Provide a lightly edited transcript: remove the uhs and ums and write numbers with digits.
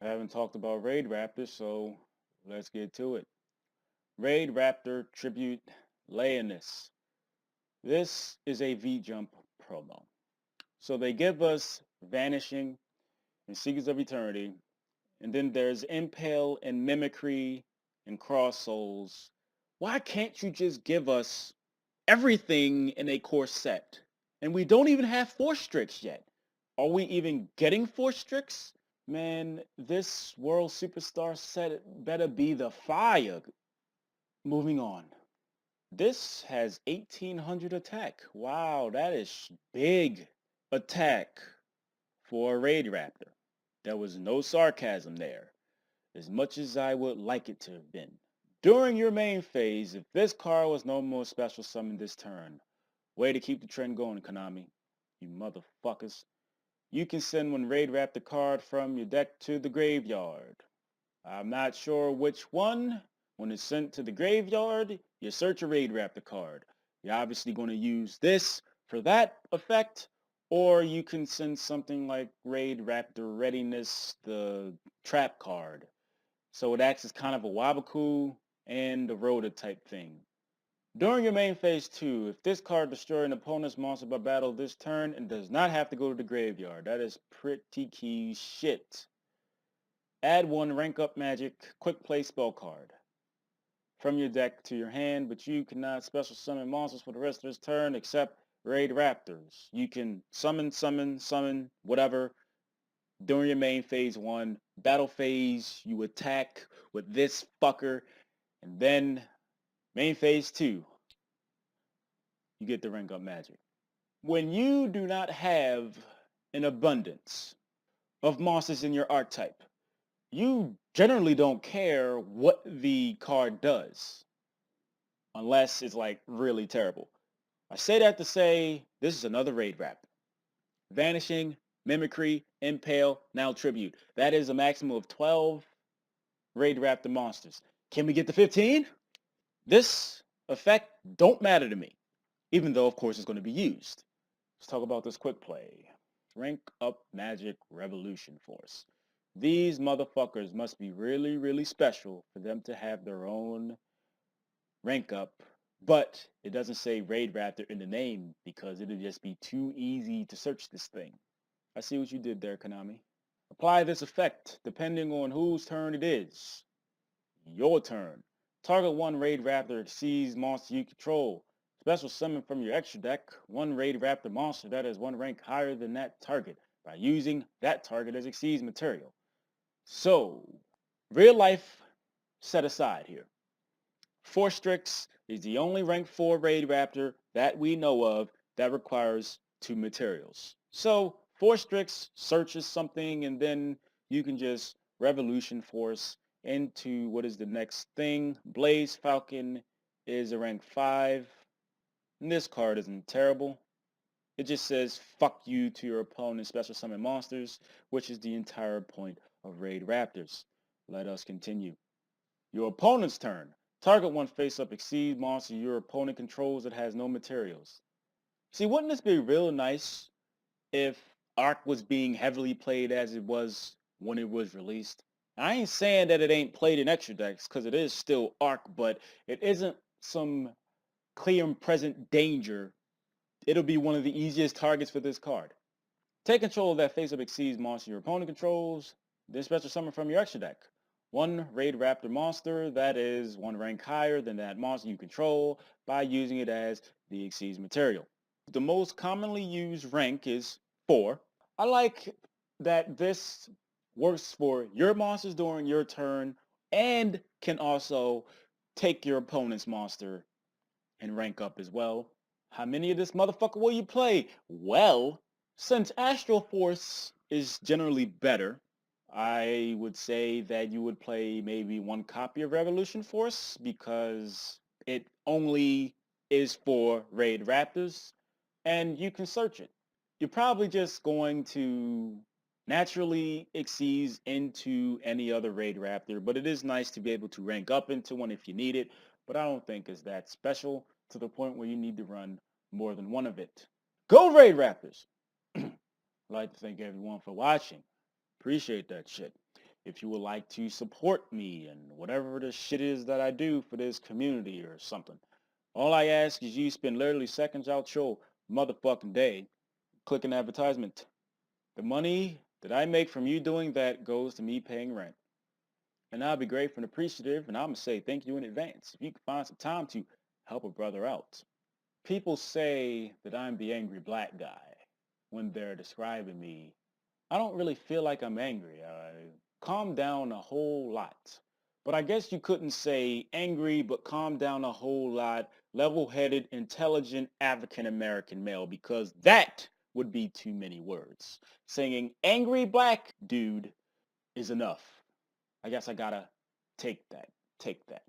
I haven't talked about Raidraptor, so let's get to it. Raidraptor Tribute Lainus. This is a V-Jump promo. So they give us Vanishing and Seekers of Eternity, and then there's Impale and Mimicry and Cross Souls. Why can't you just give us everything in a core set? And we don't even have Force Strix yet. Are we even getting Force Strix? Man, this World Superstar set better be the fire. Moving on. This has 1800 attack. Wow, that is big attack for a Raidraptor. There was no sarcasm there, as much as I would like it to have been. During your main phase, if this card was no more special summon this turn, way to keep the trend going, Konami. You motherfuckers. You can send one Raidraptor card from your deck to the graveyard. I'm not sure which one. When it's sent to the graveyard, you search a Raidraptor card. You're obviously going to use this for that effect, or you can send something like Raidraptor Readiness, the trap card. So it acts as kind of a Wabaku and a Rhoda type thing. During your main phase 2, if this card destroys an opponent's monster by battle this turn, it does not have to go to the graveyard. That is pretty key shit. Add one rank up magic quick play spell card from your deck to your hand, but you cannot special summon monsters for the rest of this turn except Raidraptors. You can summon, whatever. During your main phase 1, battle phase, you attack with this fucker, and then main phase 2, you get the rank up magic. When you do not have an abundance of monsters in your archetype, you generally don't care what the card does unless it's like really terrible. I say that to say this is another Raidraptor. Vanishing, Mimicry, Impale, now Tribute. That is a maximum of 12 Raidraptor monsters. Can we get to 15? This effect don't matter to me, even though of course it's going to be used. Let's talk about this quick play. Rank up Magic Revolution Force. These motherfuckers must be really, really special for them to have their own rank up, but it doesn't say Raidraptor in the name because it'd just be too easy to search this thing. I see what you did there, Konami. Apply this effect depending on whose turn it is. Your turn. Target one Raidraptor exceeds monster you control. Special summon from your extra deck one Raidraptor monster that is one rank higher than that target by using that target as exceeds material. So, real life set aside here. Force Strix is the only rank 4 Raidraptor that we know of that requires 2 materials. So Force Strix searches something and then you can just Revolution Force into what is the next thing. Blaze Falcon is a rank 5. And this card isn't terrible. It just says fuck you to your opponent's special summon monsters, which is the entire point of Raidraptors. Let us continue. Your opponent's turn. Target one face-up exceed monster your opponent controls that has no materials. See, wouldn't this be real nice if Arc was being heavily played as it was when it was released? I ain't saying that it ain't played in extra decks, because it is still Arc, but it isn't some clear and present danger. It'll be one of the easiest targets for this card. Take control of that face-up exceeds monster your opponent controls, then special summon from your extra deck. One Raidraptor monster that is one rank higher than that monster you control by using it as the exceeds material. The most commonly used rank is 4. I like that this works for your monsters during your turn and can also take your opponent's monster and rank up as well. How many of this motherfucker will you play? Well, since Astral Force is generally better, I would say that you would play maybe one copy of Revolution Force because it only is for Raidraptors and you can search it. You're probably just going to naturally exceed into any other Raidraptor, but it is nice to be able to rank up into one if you need it, but I don't think it's that special to the point where you need to run more than one of it. Go Raidraptors! I'd like to thank everyone for watching. Appreciate that shit. If you would like to support me and whatever the shit is that I do for this community or something, all I ask is you spend literally seconds out your motherfucking day clicking advertisement. The money that I make from you doing that goes to me paying rent. And I'll be grateful and appreciative, and I'm going to say thank you in advance if you can find some time to help a brother out. People say that I'm the angry black guy when they're describing me. I don't really feel like I'm angry. I calm down a whole lot. But I guess you couldn't say angry but calm down a whole lot, level-headed, intelligent African-American male because that would be too many words. Saying angry black dude is enough. I guess I gotta take that. Take that.